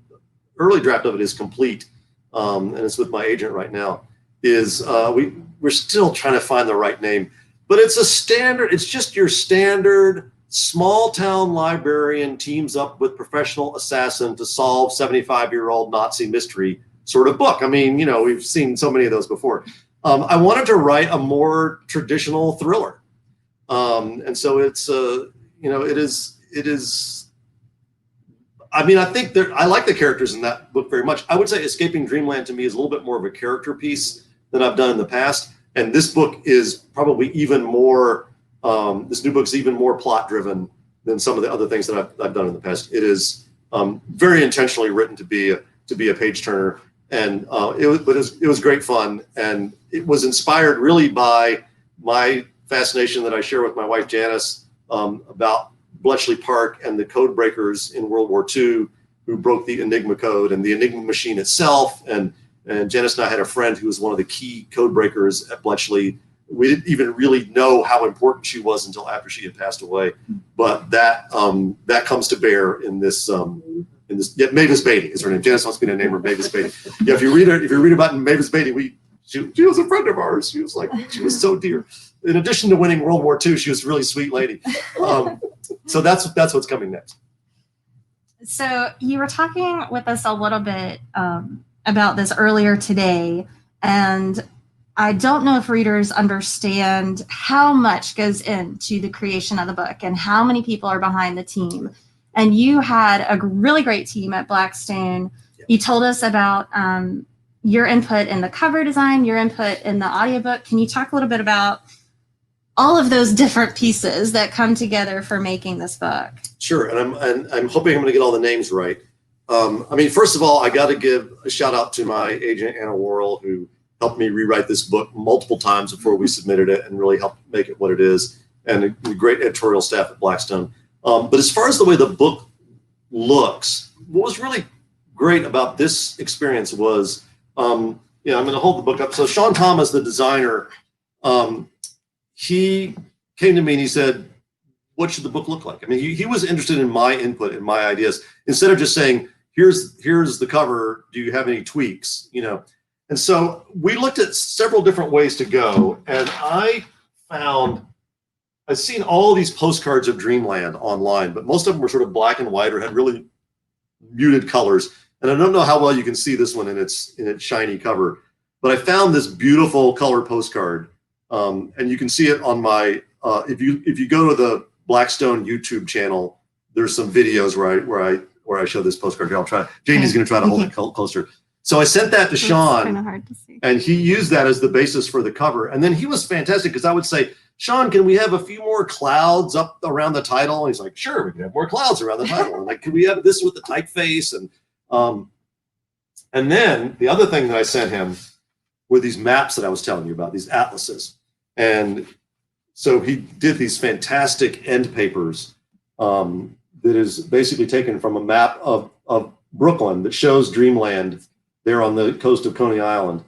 early draft of it is complete, and it's with my agent right now, is we're still trying to find the right name. But it's just your standard small town librarian teams up with professional assassin to solve 75-year-old Nazi mystery sort of book. We've seen so many of those before. I wanted to write a more traditional thriller. And so it's, it is, I think I like the characters in that book very much. I would say Escaping Dreamland to me is a little bit more of a character piece than I've done in the past. And this book is probably even more, this new book's even more plot driven than some of the other things that I've done in the past. It is very intentionally written to be a page turner, and it was great fun, and it was inspired really by my fascination that I share with my wife Janice about Bletchley Park and the code breakers in World War II who broke the Enigma code and the Enigma machine itself. And Janice and I had a friend who was one of the key code breakers at Bletchley. We didn't even really know how important she was until after she had passed away. But that comes to bear in this. Mavis Beatty is her name. Janice wants me to name her Mavis Beatty. Yeah, if you read about Mavis Beatty, she was a friend of ours. She was so dear. In addition to winning World War II, she was a really sweet lady. So that's what's coming next. So you were talking with us a little bit about this earlier today, and I don't know if readers understand how much goes into the creation of the book and how many people are behind the team. And you had a really great team at Blackstone. Yeah. You told us about your input in the cover design, your input in the audiobook. Can you talk a little bit about all of those different pieces that come together for making this book? Sure, and I'm hoping I'm going to get all the names right. I mean, first of all, I got to give a shout out to my agent Anna Worrell, who helped me rewrite this book multiple times before we submitted it, and really helped make it what it is, and the great editorial staff at Blackstone. But as far as the way the book looks, what was really great about this experience was, I'm going to hold the book up. So Sean Thomas, the designer, he came to me and he said, what should the book look like? I mean, he was interested in my input and my ideas. Instead of just saying, here's the cover, do you have any tweaks? And so we looked at several different ways to go, and I'd seen all these postcards of Dreamland online, but most of them were sort of black and white or had really muted colors. And I don't know how well you can see this one in its shiny cover, but I found this beautiful color postcard, and you can see it on my. If you go to the Blackstone YouTube channel, there's some videos where I show this postcard. Here, I'll try. Jamie's going to try to hold it closer. So I sent that to Sean, kind of hard to see, and he used that as the basis for the cover. And then he was fantastic, because I would say, Sean, can we have a few more clouds up around the title? And he's like, sure, we can have more clouds around the title. And like, can we have this with the typeface? And then the other thing that I sent him were these maps that I was telling you about, these atlases. And so he did these fantastic end papers that is basically taken from a map of Brooklyn that shows Dreamland there on the coast of Coney Island,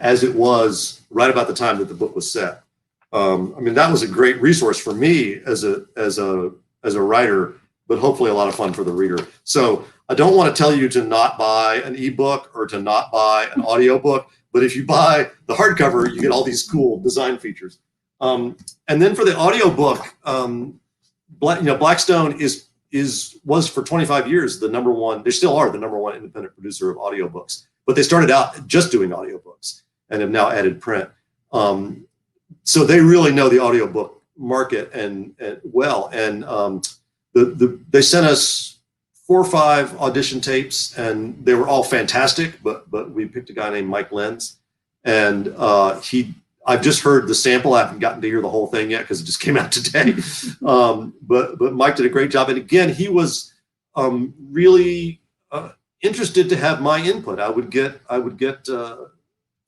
as it was right about the time that the book was set. I mean, that was a great resource for me as a writer, but hopefully a lot of fun for the reader. So I don't want to tell you to not buy an ebook or to not buy an audiobook, but if you buy the hardcover, you get all these cool design features. And then for the audiobook, Blackstone was for 25 years the number one. They still are the number one independent producer of audiobooks, but they started out just doing audiobooks and have now added print. So they really know the audiobook market and well. And they sent us 4 or 5 audition tapes, and they were all fantastic. But we picked a guy named Mike Lenz, and I've just heard the sample. I haven't gotten to hear the whole thing yet because it just came out today. But Mike did a great job. And again, he was really interested to have my input. I would get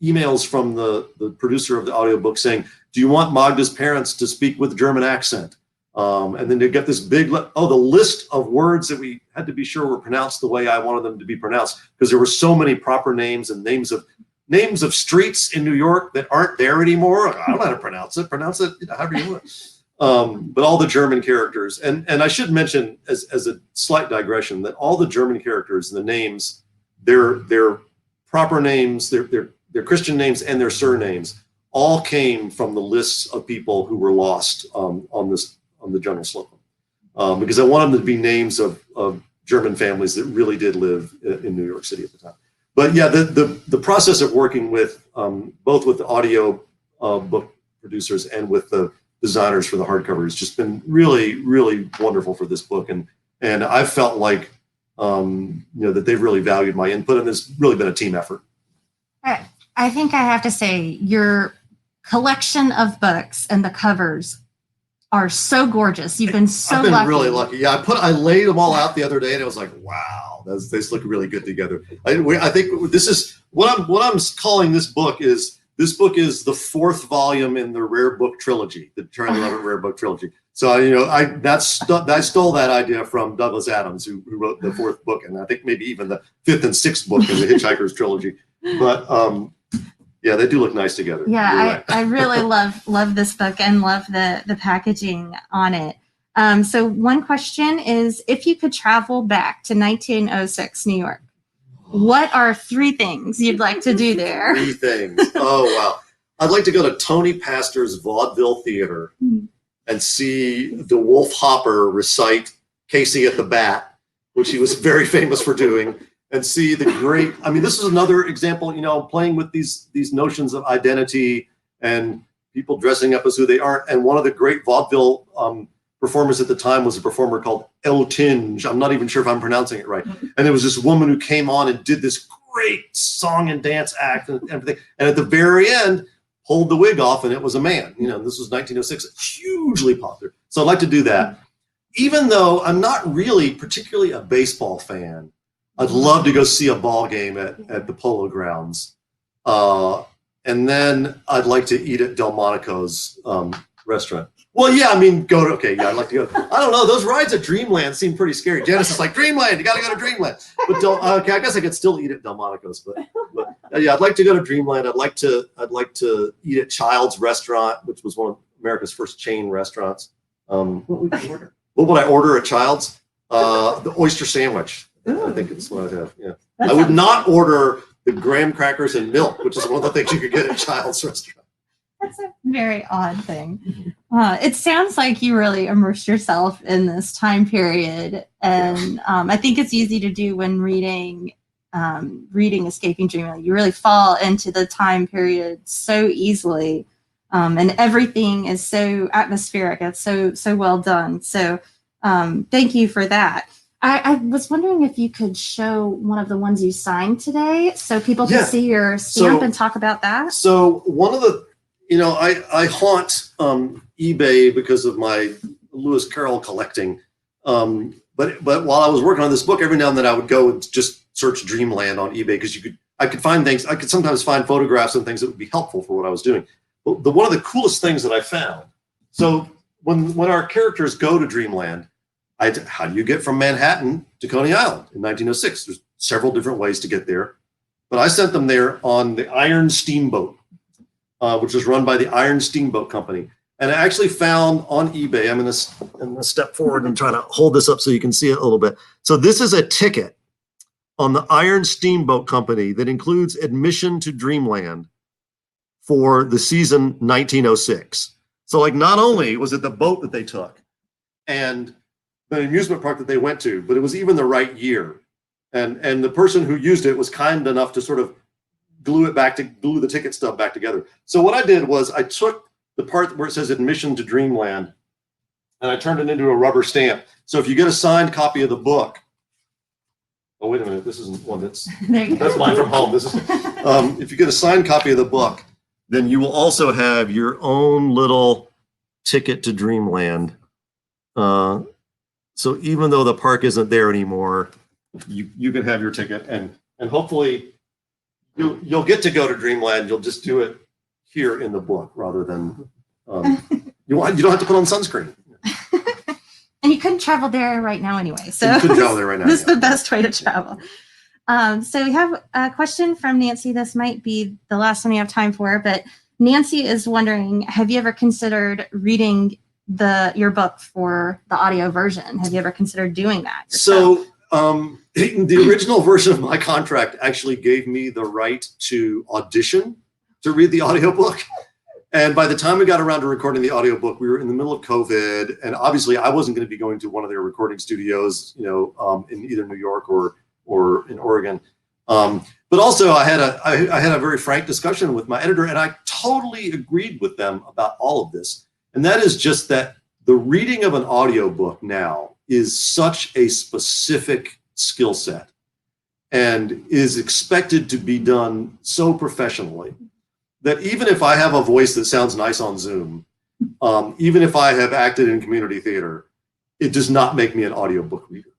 emails from the producer of the audiobook saying, do you want Magda's parents to speak with a German accent? And then to get this big, the list of words that we had to be sure were pronounced the way I wanted them to be pronounced, because there were so many proper names and names of streets in New York that aren't there anymore. I don't know how to pronounce it however you want. But all the German characters, and I should mention as a slight digression that all the German characters, the names, their proper names, their Christian names and their surnames all came from the lists of people who were lost on the General Slocum, because I wanted them to be names of German families that really did live in New York City at the time. But yeah, the process of working with both with the audio book producers and with the designers for the hardcover has just been really, really wonderful for this book, and I've felt like that they've really valued my input, and it's really been a team effort. I think I have to say your collection of books and the covers are so gorgeous. You've been so lucky. I've been really lucky. Yeah, I laid them all out the other day, and I was like, wow, they look really good together. I think this is what I'm calling this book is the 4th volume in the Rare Book trilogy, the Turn Lovett Rare Book trilogy. So I stole that idea from Douglas Adams, who wrote the 4th book, and I think maybe even the 5th and 6th book in the Hitchhiker's trilogy. But yeah, they do look nice together. Yeah, I really love this book and love the packaging on it. So one question is, if you could travel back to 1906 New York, what are 3 things you'd like to do there? 3 things. Oh, wow. I'd like to go to Tony Pastor's Vaudeville Theater and see DeWolf Hopper recite Casey at the Bat, which he was very famous for doing, and see the great, this is another example, playing with these notions of identity and people dressing up as who they aren't. And one of the great vaudeville performers at the time was a performer called El Tinge. I'm not even sure if I'm pronouncing it right. And there was this woman who came on and did this great song and dance act and everything. And at the very end, pulled the wig off and it was a man. You know, this was 1906, hugely popular. So I'd like to do that. Even though I'm not really particularly a baseball fan, I'd love to go see a ball game at the Polo Grounds. And then I'd like to eat at Delmonico's restaurant. Well, yeah, I mean, I'd like to go. I don't know, those rides at Dreamland seem pretty scary. Janice is like, Dreamland, you got to go to Dreamland. But I guess I could still eat at Delmonico's. But yeah, I'd like to go to Dreamland. I'd like to eat at Child's Restaurant, which was one of America's first chain restaurants. What would I order at Child's? The oyster sandwich. I think it's what I'd have. Yeah, I would not order the graham crackers and milk, which is one of the things you could get at Child's Restaurant. That's a very odd thing. It sounds like you really immersed yourself in this time period, and I think it's easy to do when reading Escaping Dreamland. You really fall into the time period so easily, and everything is so atmospheric. It's so well done. So thank you for that. I was wondering if you could show one of the ones you signed today, so people can see your stamp and talk about that. So one of the I haunt eBay because of my Lewis Carroll collecting. But while I was working on this book, every now and then I would go and just search Dreamland on eBay because I could find things. I could sometimes find photographs and things that would be helpful for what I was doing. But one of the coolest things that I found. So when our characters go to Dreamland, how do you get from Manhattan to Coney Island in 1906? There's several different ways to get there, but I sent them there on the Iron Steamboat. Which was run by the Iron Steamboat Company. And I actually found on eBay, I'm going to step forward and try to hold this up so you can see it a little bit. So this is a ticket on the Iron Steamboat Company that includes admission to Dreamland for the season 1906. So like not only was it the boat that they took and the amusement park that they went to, but it was even the right year. And the person who used it was kind enough to sort of glue the ticket stub back together. So what I did was I took the part where it says admission to Dreamland and I turned it into a rubber stamp. So if you get a signed copy of the book, oh, wait a minute, this isn't one that's mine from home. This is, if you get a signed copy of the book, then you will also have your own little ticket to Dreamland. So even though the park isn't there anymore, you can have your ticket and hopefully you'll get to go to Dreamland. You'll just do it here in the book rather than you don't have to put on sunscreen. And you couldn't travel there right now anyway. So you couldn't travel there right now. This is the best way to travel. So we have a question from Nancy. This might be the last one you have time for, but Nancy is wondering, have you ever considered reading your book for the audio version? Have you ever considered doing that yourself? So the original version of my contract actually gave me the right to audition to read the audiobook. And by the time we got around to recording the audiobook, we were in the middle of COVID. And obviously I wasn't going to be going to one of their recording studios, in either New York or in Oregon. But also I had a very frank discussion with my editor and I totally agreed with them about all of this. And that is just that the reading of an audiobook now is such a specific skill set and is expected to be done so professionally that even if I have a voice that sounds nice on Zoom, even if I have acted in community theater, it does not make me an audiobook reader.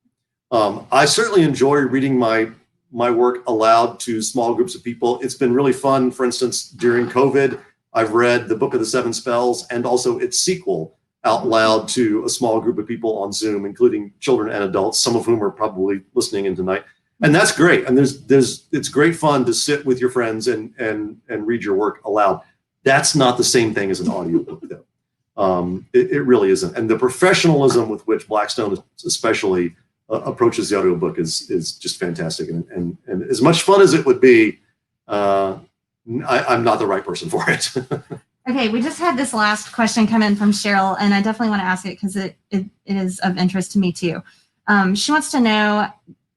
I certainly enjoy reading my work aloud to small groups of people. It's been really fun. For instance, during COVID, I've read the Book of the Seven Spells and also its sequel out loud to a small group of people on Zoom, including children and adults, some of whom are probably listening in tonight. And that's great. And it's great fun to sit with your friends and read your work aloud. That's not the same thing as an audiobook, though. It really isn't. And the professionalism with which Blackstone especially approaches the audiobook is just fantastic. And as much fun as it would be, I'm not the right person for it. Okay, we just had this last question come in from Cheryl, and I definitely want to ask it because it is of interest to me too. She wants to know,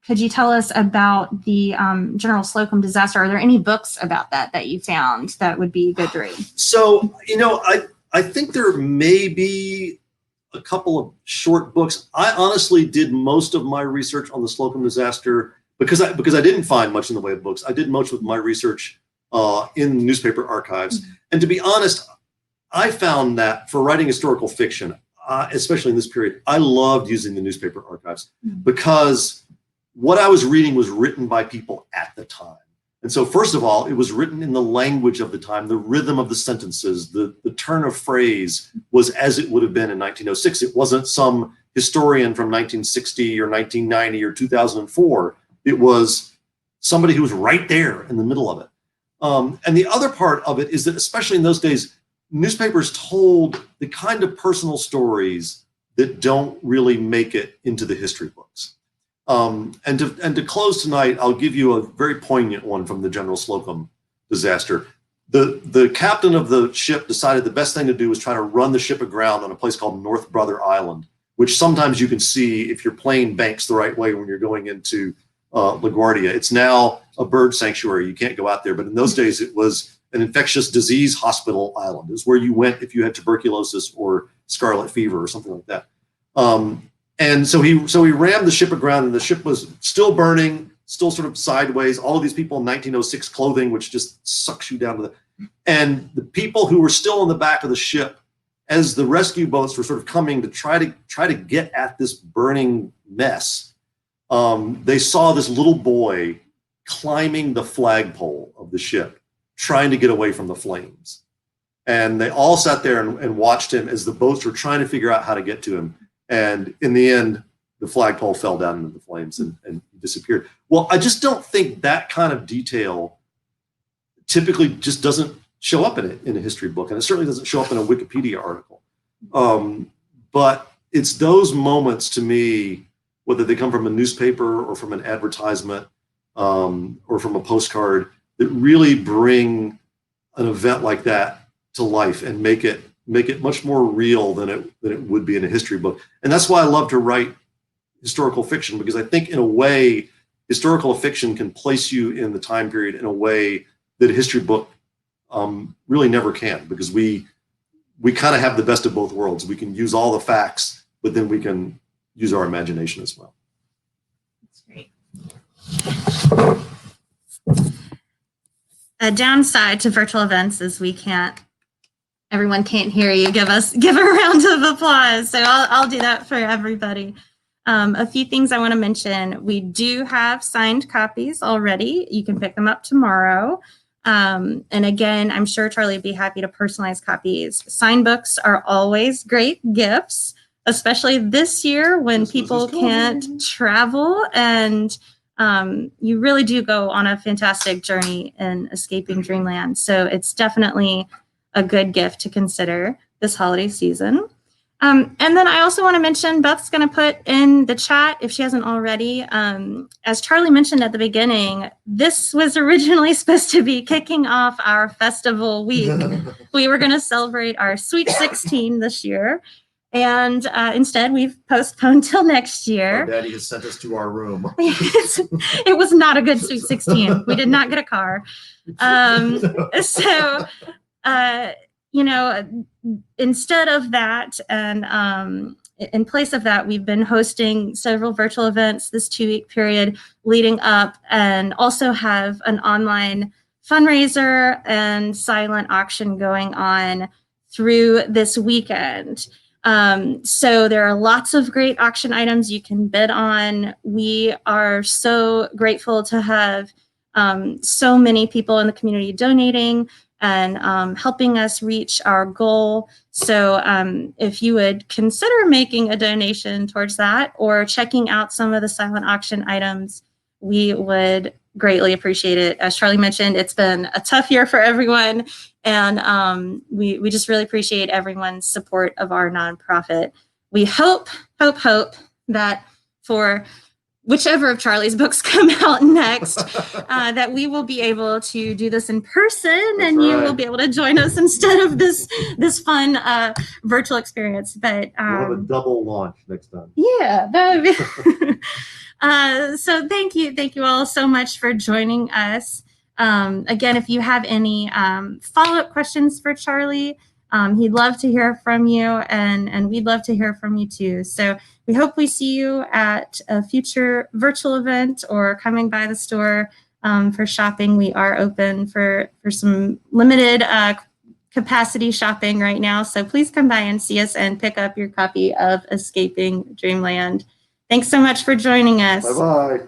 could you tell us about the General Slocum disaster? Are there any books about that you found that would be good to read? So, I think there may be a couple of short books. I honestly did most of my research on the Slocum disaster because I didn't find much in the way of books. I did much with my research in newspaper archives. And to be honest, I found that for writing historical fiction, especially in this period, I loved using the newspaper archives because what I was reading was written by people at the time. And so first of all, it was written in the language of the time, the rhythm of the sentences, the turn of phrase was as it would have been in 1906. It wasn't some historian from 1960 or 1990 or 2004. It was somebody who was right there in the middle of it. And the other part of it is that, especially in those days, newspapers told the kind of personal stories that don't really make it into the history books. And to close tonight, I'll give you a very poignant one from the General Slocum disaster. The captain of the ship decided the best thing to do was try to run the ship aground on a place called North Brother Island, which sometimes you can see if your plane banks the right way when you're going into LaGuardia. It's now a bird sanctuary. You can't go out there. But in those days, it was an infectious disease hospital island. It was where you went if you had tuberculosis or scarlet fever or something like that. And so he rammed the ship aground, and the ship was still burning, still sort of sideways. All of these people in 1906 clothing, which just sucks you down to and the people who were still in the back of the ship, as the rescue boats were sort of coming to try to get at this burning mess, they saw this little boy climbing the flagpole of the ship, trying to get away from the flames. And they all sat there and watched him as the boats were trying to figure out how to get to him. And in the end, the flagpole fell down into the flames and disappeared. Well, I just don't think that kind of detail typically just doesn't show up in a history book. And it certainly doesn't show up in a Wikipedia article. But it's those moments to me, whether they come from a newspaper or from an advertisement or from a postcard, that really bring an event like that to life and make it much more real than it would be in a history book. And that's why I love to write historical fiction, because I think in a way, historical fiction can place you in the time period in a way that a history book really never can, because we kind of have the best of both worlds. We can use all the facts, but then we can use our imagination as well. That's great. A downside to virtual events is everyone can't hear you. Give a round of applause. So I'll do that for everybody. A few things I want to mention. We do have signed copies already. You can pick them up tomorrow. And again, I'm sure Charlie would be happy to personalize copies. Signed books are always great gifts, especially this year when people can't travel, and you really do go on a fantastic journey in escaping Dreamland. So it's definitely a good gift to consider this holiday season. And then I also want to mention, Beth's going to put in the chat, if she hasn't already, as Charlie mentioned at the beginning, this was originally supposed to be kicking off our festival week. We were going to celebrate our Sweet 16 this year. And instead, we've postponed till next year. Our daddy has sent us to our room. It was not a good Sweet 16. We did not get a car. Instead of that, and in place of that, we've been hosting several virtual events this 2-week period leading up, and also have an online fundraiser and silent auction going on through this weekend. So there are lots of great auction items you can bid on. We are so grateful to have so many people in the community donating and helping us reach our goal. So if you would consider making a donation towards that or checking out some of the silent auction items, we would greatly appreciate it. As Charlie mentioned, it's been a tough year for everyone, and we just really appreciate everyone's support of our nonprofit. We hope that for whichever of Charlie's books come out next, that we will be able to do this in person. That's and right. You will be able to join us instead of this fun virtual experience. But we'll have a double launch next time. Yeah, that would be. So thank you all so much for joining us. Again, if you have any follow-up questions for Charlie, He'd love to hear from you, and we'd love to hear from you too. So we hope we see you at a future virtual event or coming by the store for shopping. We are open for some limited capacity shopping right now. So please come by and see us and pick up your copy of Escaping Dreamland. Thanks so much for joining us. Bye-bye.